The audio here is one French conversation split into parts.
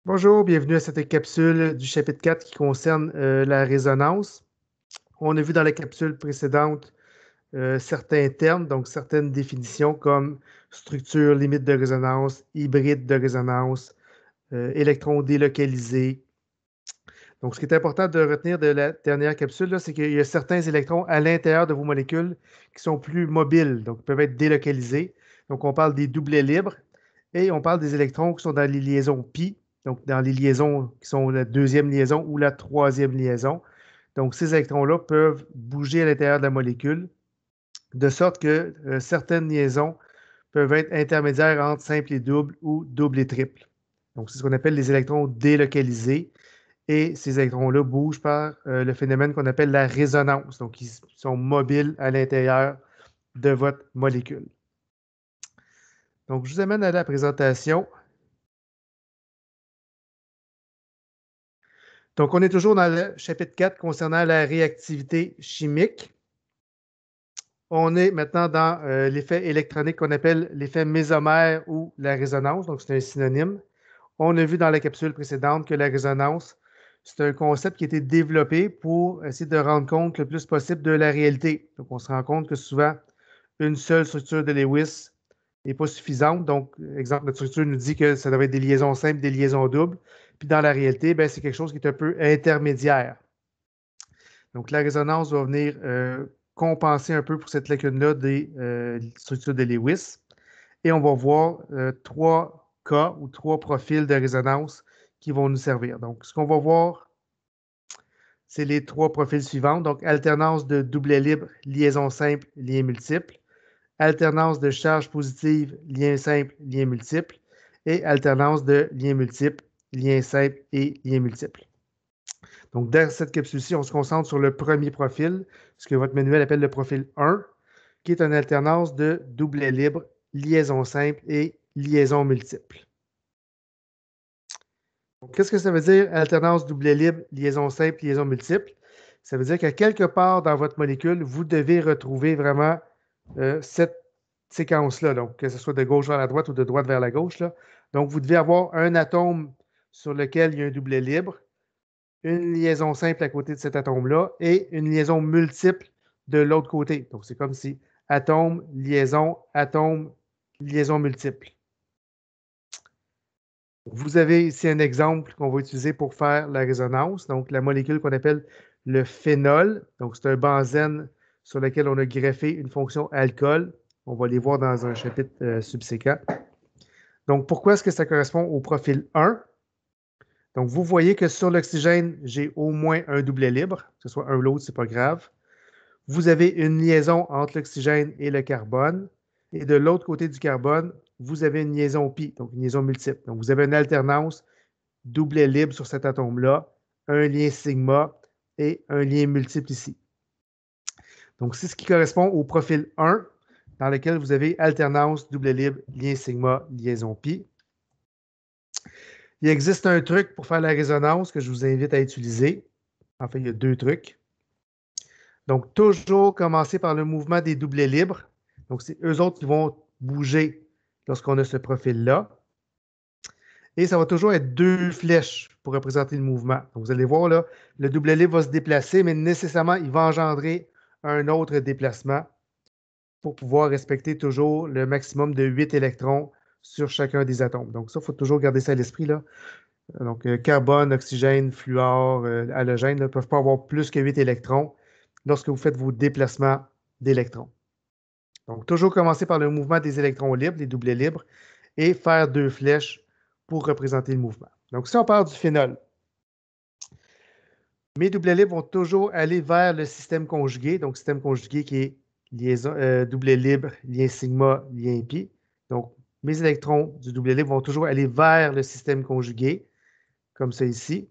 Bonjour, bienvenue à cette capsule du chapitre 4 qui concerne la résonance. On a vu dans la capsule précédente certains termes, donc certaines définitions comme structure limite de résonance, hybride de résonance, électrons délocalisés. Donc, ce qui est important de retenir de la dernière capsule, c'est qu'il y a certains électrons à l'intérieur de vos molécules qui sont plus mobiles, donc peuvent être délocalisés. Donc, on parle des doublets libres et on parle des électrons qui sont dans les liaisons pi, donc dans les liaisons qui sont la deuxième liaison ou la troisième liaison. Donc, ces électrons-là peuvent bouger à l'intérieur de la molécule, de sorte que certaines liaisons peuvent être intermédiaires entre simple et double ou double et triple. Donc, c'est ce qu'on appelle les électrons délocalisés. Et ces électrons-là bougent par le phénomène qu'on appelle la résonance. Donc, ils sont mobiles à l'intérieur de votre molécule. Donc, je vous amène à la présentation. Donc, on est toujours dans le chapitre 4 concernant la réactivité chimique. On est maintenant dans l'effet électronique qu'on appelle l'effet mésomère ou la résonance. Donc, c'est un synonyme. On a vu dans la capsule précédente que la résonance, c'est un concept qui a été développé pour essayer de rendre compte le plus possible de la réalité. Donc, on se rend compte que souvent, une seule structure de Lewis n'est pas suffisante. Donc, exemple, notre structure nous dit que ça devrait être des liaisons simples, des liaisons doubles. Puis dans la réalité, ben, c'est quelque chose qui est un peu intermédiaire. Donc, la résonance va venir compenser un peu pour cette lacune-là des structures de Lewis. Et on va voir trois cas ou trois profils de résonance qui vont nous servir. Donc, ce qu'on va voir, c'est les trois profils suivants. Donc, alternance de doublet libre, liaison simple, lien multiple. Alternance de charge positive, lien simple, lien multiple. Et alternance de lien multiple, lien simple et lien multiple. Donc, dans cette capsule-ci, on se concentre sur le premier profil, ce que votre manuel appelle le profil 1, qui est une alternance de doublet libre, liaison simple et liaison multiple. Qu'est-ce que ça veut dire, alternance doublet libre, liaison simple, liaison multiple? Ça veut dire qu'à quelque part dans votre molécule, vous devez retrouver vraiment cette séquence-là, donc que ce soit de gauche vers la droite ou de droite vers la gauche. Là. Donc, vous devez avoir un atome sur lequel il y a un doublet libre, une liaison simple à côté de cet atome-là et une liaison multiple de l'autre côté. Donc, c'est comme si atome, liaison multiple. Vous avez ici un exemple qu'on va utiliser pour faire la résonance. Donc, la molécule qu'on appelle le phénol. Donc, c'est un benzène sur lequel on a greffé une fonction alcool. On va les voir dans un chapitre subséquent. Donc, pourquoi est-ce que ça correspond au profil 1? Donc, vous voyez que sur l'oxygène, j'ai au moins un doublet libre, que ce soit un ou l'autre, ce n'est pas grave. Vous avez une liaison entre l'oxygène et le carbone. Et de l'autre côté du carbone, vous avez une liaison pi, donc une liaison multiple. Donc, vous avez une alternance doublet libre sur cet atome-là, un lien sigma et un lien multiple ici. Donc, c'est ce qui correspond au profil 1, dans lequel vous avez alternance, doublet libre, lien sigma, liaison pi. Il existe un truc pour faire la résonance que je vous invite à utiliser. En fait, il y a deux trucs. Donc, toujours commencer par le mouvement des doublets libres. Donc, c'est eux autres qui vont bouger lorsqu'on a ce profil-là. Et ça va toujours être deux flèches pour représenter le mouvement. Donc, vous allez voir, là, le doublet libre va se déplacer, mais nécessairement, il va engendrer un autre déplacement pour pouvoir respecter toujours le maximum de 8 électrons sur chacun des atomes. Donc, ça, il faut toujours garder ça à l'esprit, là. Donc, carbone, oxygène, fluor, halogène ne peuvent pas avoir plus que 8 électrons lorsque vous faites vos déplacements d'électrons. Donc, toujours commencer par le mouvement des électrons libres, les doublets libres, et faire deux flèches pour représenter le mouvement. Donc, si on part du phénol, mes doublets libres vont toujours aller vers le système conjugué, donc système conjugué qui est liaison, doublet libre, lien sigma, lien pi. Donc, mes électrons du doublet libre vont toujours aller vers le système conjugué, comme ça ici.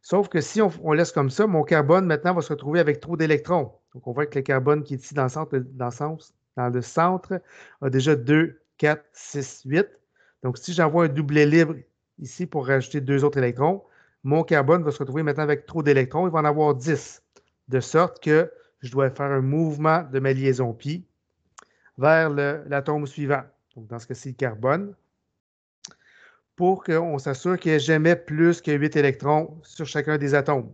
Sauf que si on laisse comme ça, mon carbone maintenant va se retrouver avec trop d'électrons. Donc, on voit que le carbone qui est ici dans le centre a déjà 2, 4, 6, 8. Donc, si j'envoie un doublet libre ici pour rajouter deux autres électrons, mon carbone va se retrouver maintenant avec trop d'électrons. Il va en avoir 10. De sorte que je dois faire un mouvement de ma liaison pi vers l'atome suivant. Donc, dans ce cas-ci, le carbone. pour qu'on s'assure qu'il n'y ait jamais plus que 8 électrons sur chacun des atomes.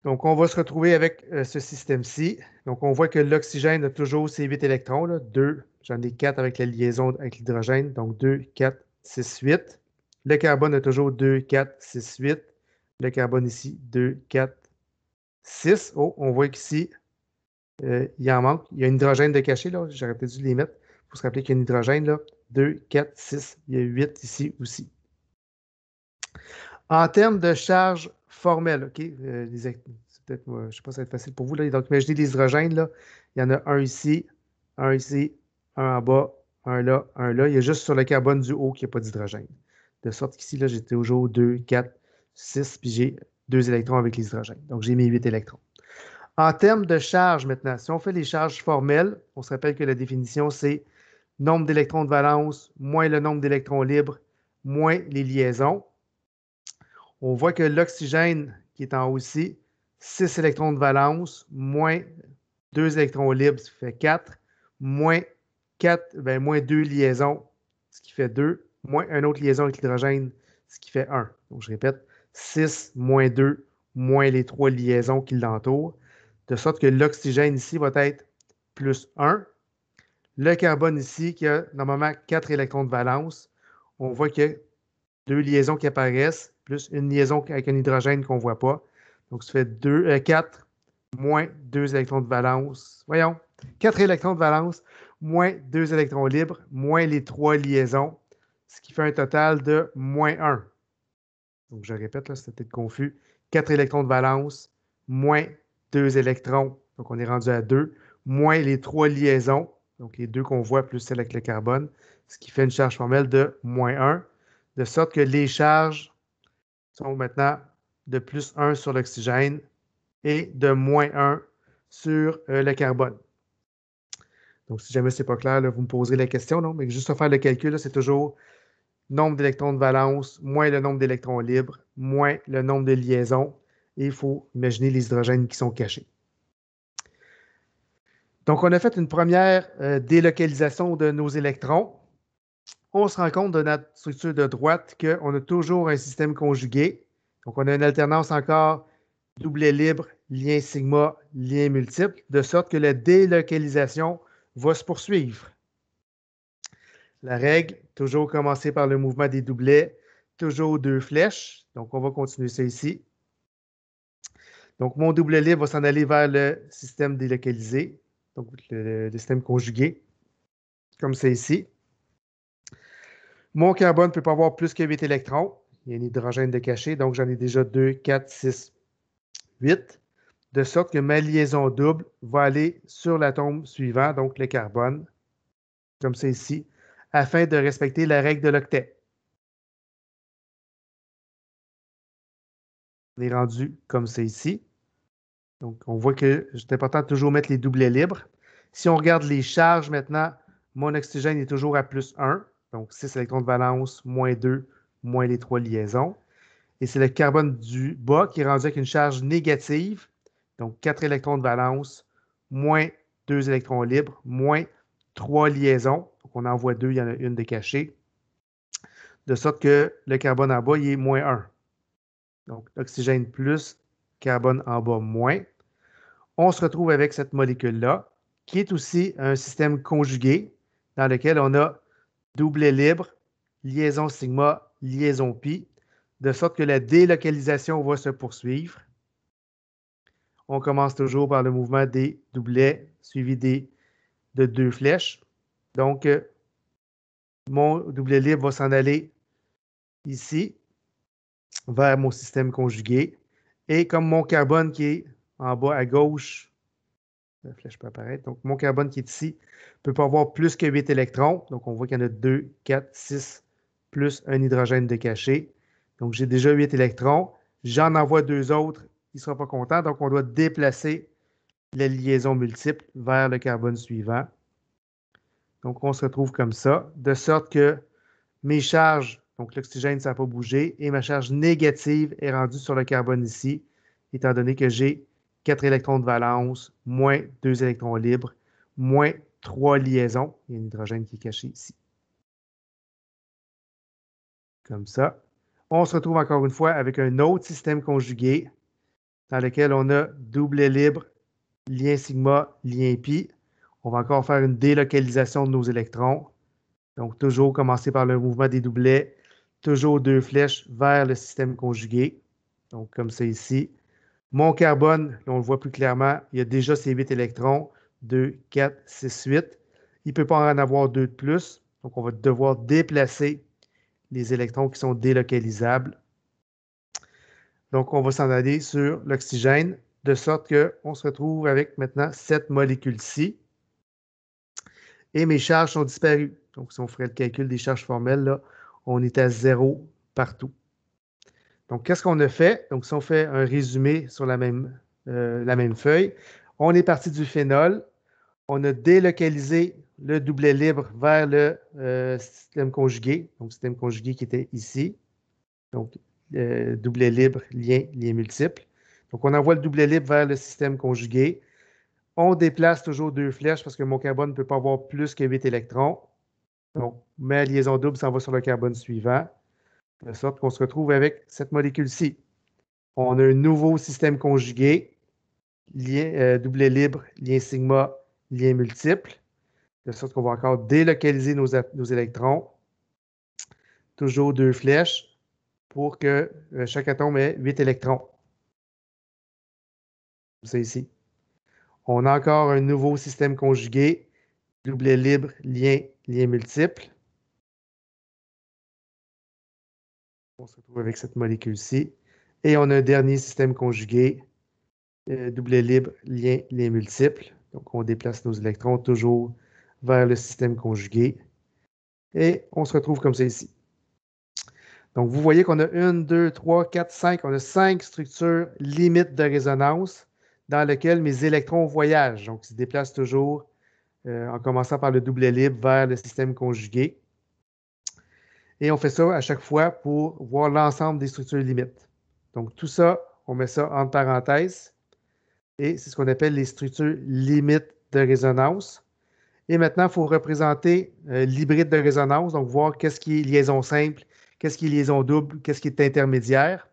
Donc, on va se retrouver avec ce système-ci. Donc, on voit que l'oxygène a toujours ses 8 électrons, là, 2. J'en ai 4 avec la liaison avec l'hydrogène. Donc, 2, 4, 6, 8. Le carbone a toujours 2, 4, 6, 8. Le carbone ici, 2, 4, 6. Oh, on voit qu'ici, il en manque. Il y a un hydrogène de caché, là. J'aurais peut-être dû les mettre. Il faut se rappeler qu'il y a un hydrogène, là. 2, 4, 6. Il y a 8 ici aussi. En termes de charge formelle, OK, peut-être, je ne sais pas si ça va être facile pour vous. Là. Donc, imaginez les hydrogènes, là. Il y en a un ici, un en bas, un là, un là. Il y a juste sur le carbone du haut qu'il n'y a pas d'hydrogène. De sorte qu'ici, là, j'ai toujours 2, 4, 6, puis j'ai 2 électrons avec les hydrogènes. Donc, j'ai mes 8 électrons. En termes de charge, maintenant, si on fait les charges formelles, on se rappelle que la définition, c'est nombre d'électrons de valence moins le nombre d'électrons libres moins les liaisons. On voit que l'oxygène qui est en haut ici, 6 électrons de valence, moins 2 électrons libres, ce qui fait 4, moins 4, moins 2 liaisons, ce qui fait 2, moins une autre liaison avec l'hydrogène, ce qui fait 1. Donc, je répète, 6 moins 2, moins les 3 liaisons qui l'entourent, de sorte que l'oxygène ici va être plus 1. Le carbone ici, qui a normalement 4 électrons de valence, on voit qu'il y a 2 liaisons qui apparaissent, plus une liaison avec un hydrogène qu'on ne voit pas. Donc, ça fait 4 moins 2 électrons de valence. Voyons, 4 électrons de valence moins 2 électrons libres, moins les 3 liaisons, ce qui fait un total de moins 1. Donc, je répète, là, c'était peut-être confus. 4 électrons de valence, moins 2 électrons, donc on est rendu à 2, moins les 3 liaisons, donc les 2 qu'on voit plus celle avec le carbone, ce qui fait une charge formelle de moins 1, de sorte que les charges sont maintenant de plus 1 sur l'oxygène et de moins 1 sur le carbone. Donc, si jamais ce n'est pas clair, là, vous me poserez la question, non? Mais juste à faire le calcul, c'est toujours nombre d'électrons de valence moins le nombre d'électrons libres moins le nombre de liaisons. Et il faut imaginer les hydrogènes qui sont cachés. Donc, on a fait une première délocalisation de nos électrons. On se rend compte de notre structure de droite qu'on a toujours un système conjugué. Donc, on a une alternance encore doublet libre, lien sigma, lien multiple, de sorte que la délocalisation va se poursuivre. La règle, toujours commencer par le mouvement des doublets, toujours 2 flèches. Donc, on va continuer ça ici. Donc, mon doublet libre va s'en aller vers le système délocalisé, donc le système conjugué, comme c'est ici. Mon carbone ne peut pas avoir plus que 8 électrons. Il y a un hydrogène de caché, donc j'en ai déjà 2, 4, 6, 8, de sorte que ma liaison double va aller sur l'atome suivant, donc le carbone, comme c'est ici, afin de respecter la règle de l'octet. On est rendu comme c'est ici. Donc, on voit que c'est important de toujours mettre les doublets libres. Si on regarde les charges maintenant, mon oxygène est toujours à plus 1, donc 6 électrons de valence, moins 2, moins les 3 liaisons. Et c'est le carbone du bas qui est rendu avec une charge négative, donc 4 électrons de valence, moins 2 électrons libres, moins 3 liaisons. Donc, on en voit 2, il y en a une de cachée. De sorte que le carbone en bas, il est moins 1. Donc, oxygène plus, carbone en bas moins. On se retrouve avec cette molécule-là, qui est aussi un système conjugué dans lequel on a doublet libre, liaison sigma, liaison pi, de sorte que la délocalisation va se poursuivre. On commence toujours par le mouvement des doublets suivi de 2 flèches. Donc, mon doublet libre va s'en aller ici, vers mon système conjugué. Et comme mon carbone qui est en bas à gauche, la flèche peut apparaître. Donc, mon carbone qui est ici ne peut pas avoir plus que 8 électrons. Donc, on voit qu'il y en a 2, 4, 6, plus un hydrogène de caché. Donc, j'ai déjà 8 électrons. J'en envoie 2 autres. Il ne sera pas content. Donc, on doit déplacer la liaison multiple vers le carbone suivant. Donc, on se retrouve comme ça, de sorte que mes charges, donc l'oxygène, ça n'a pas bougé, et ma charge négative est rendue sur le carbone ici, étant donné que j'ai 4 électrons de valence, moins 2 électrons libres, moins 3 liaisons. Il y a un hydrogène qui est caché ici. comme ça. On se retrouve encore une fois avec un autre système conjugué dans lequel on a doublet libre, lien sigma, lien pi. On va encore faire une délocalisation de nos électrons. Donc, toujours commencer par le mouvement des doublets, toujours deux flèches vers le système conjugué. Donc, comme ça ici. Mon carbone, là, on le voit plus clairement, il y a déjà ses 8 électrons, 2, 4, 6, 8. Il ne peut pas en avoir 2 de plus. Donc, on va devoir déplacer les électrons qui sont délocalisables. Donc, on va s'en aller sur l'oxygène, de sorte qu'on se retrouve avec maintenant cette molécule-ci. Et mes charges sont disparues. Donc, si on ferait le calcul des charges formelles, là, on est à 0 partout. Donc, qu'est-ce qu'on a fait? Donc, si on fait un résumé sur la même feuille, on est parti du phénol. On a délocalisé le doublet libre vers le système conjugué. Donc, système conjugué qui était ici. Donc, doublet libre, lien multiple. Donc, on envoie le doublet libre vers le système conjugué. On déplace toujours deux flèches parce que mon carbone ne peut pas avoir plus que 8 électrons. Donc, ma liaison double s'en va sur le carbone suivant, de sorte qu'on se retrouve avec cette molécule-ci. On a un nouveau système conjugué, doublet libre, lien sigma, lien multiple, de sorte qu'on va encore délocaliser nos électrons. Toujours deux flèches pour que chaque atome ait 8 électrons. C'est ici. On a encore un nouveau système conjugué, doublet libre, lien multiple. On se retrouve avec cette molécule-ci. Et on a un dernier système conjugué, doublet libre, lien multiple. Donc, on déplace nos électrons toujours vers le système conjugué. Et on se retrouve comme ça ici. Donc, vous voyez qu'on a 1, 2, 3, 4, 5. On a 5 structures limites de résonance dans lesquelles mes électrons voyagent. Donc, ils se déplacent toujours en commençant par le doublet libre vers le système conjugué. Et on fait ça à chaque fois pour voir l'ensemble des structures limites. Donc, tout ça, on met ça entre parenthèses. Et c'est ce qu'on appelle les structures limites de résonance. Et maintenant, il faut représenter l'hybride de résonance, donc voir qu'est-ce qui est liaison simple, qu'est-ce qui est liaison double, qu'est-ce qui est intermédiaire.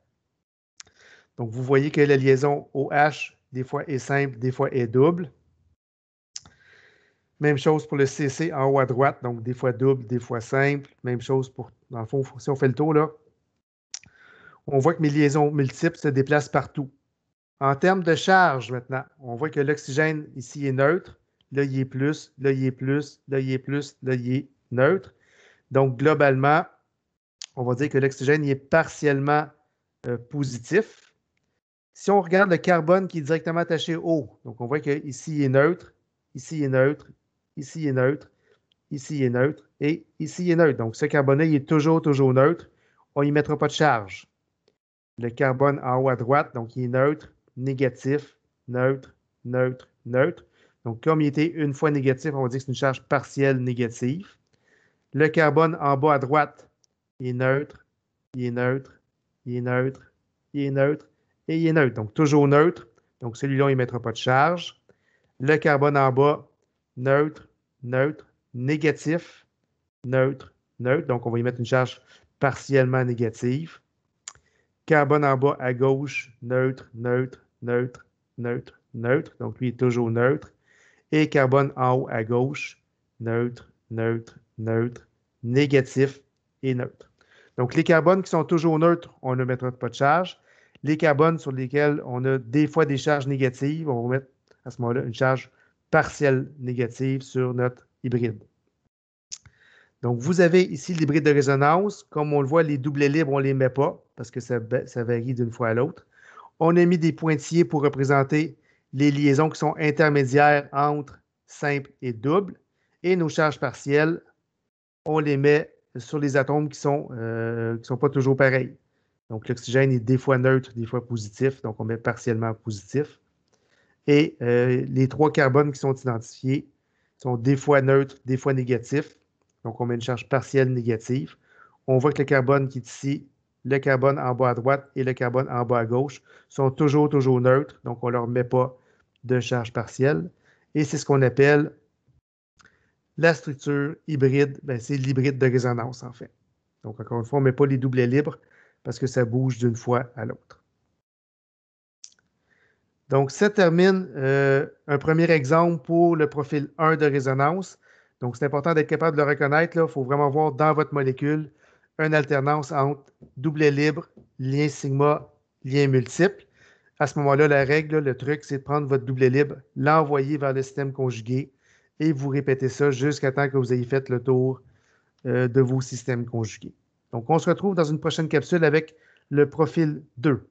Donc, vous voyez que la liaison OH, des fois, est simple, des fois, est double. Même chose pour le CC en haut à droite, donc des fois double, des fois simple. Même chose pour, dans le fond, si on fait le tour, là, on voit que mes liaisons multiples se déplacent partout. En termes de charge, maintenant, on voit que l'oxygène ici est neutre. Là, il est plus, là, il est plus, là, il est plus, là, il est neutre. Donc, globalement, on va dire que l'oxygène est partiellement positif. Si on regarde le carbone qui est directement attaché au haut, donc on voit qu'ici, il est neutre, ici, il est neutre, ici, il est neutre, ici, il est neutre, et ici, il est neutre. Donc, ce carbone-là, il est toujours neutre. On n'y mettra pas de charge. Le carbone en haut à droite, donc il est neutre, négatif, neutre, neutre, neutre. Donc, comme il était une fois négatif, on va dire que c'est une charge partielle négative. Le carbone en bas à droite, il est neutre, il est neutre, il est neutre, il est neutre, et il est neutre. Donc, toujours neutre. Donc, celui-là, il ne mettra pas de charge. Le carbone en bas, neutre, neutre, négatif, neutre, neutre. Donc, on va y mettre une charge partiellement négative. Carbone en bas à gauche, neutre, neutre, neutre, neutre, neutre. Donc, lui est toujours neutre. Et carbone en haut à gauche, neutre, neutre, neutre, négatif et neutre. Donc, les carbones qui sont toujours neutres, on ne mettra pas de charge. Les carbones sur lesquels on a des fois des charges négatives, on va mettre à ce moment-là une charge partielle négative sur notre hybride. Donc, vous avez ici l'hybride de résonance. Comme on le voit, les doublets libres, on ne les met pas parce que ça varie d'une fois à l'autre. On a mis des pointillés pour représenter les liaisons qui sont intermédiaires entre simple et double. Et nos charges partielles, on les met sur les atomes qui ne sont pas toujours pareils. Donc, l'oxygène est des fois neutre, des fois positif. Donc, on met partiellement positif. Et les trois carbones qui sont identifiés sont des fois neutres, des fois négatifs. Donc, on met une charge partielle négative. On voit que le carbone qui est ici, le carbone en bas à droite et le carbone en bas à gauche sont toujours neutres. Donc, on ne leur met pas de charge partielle. Et c'est ce qu'on appelle la structure hybride. C'est l'hybride de résonance, en fait. Donc, encore une fois, on ne met pas les doublets libres parce que ça bouge d'une fois à l'autre. Donc, ça termine un premier exemple pour le profil 1 de résonance. Donc, c'est important d'être capable de le reconnaître. Il faut vraiment voir dans votre molécule une alternance entre doublet libre, lien sigma, lien multiple. À ce moment-là, la règle, le truc, c'est de prendre votre doublet libre, l'envoyer vers le système conjugué et vous répétez ça jusqu'à temps que vous ayez fait le tour de vos systèmes conjugués. Donc, on se retrouve dans une prochaine capsule avec le profil 2.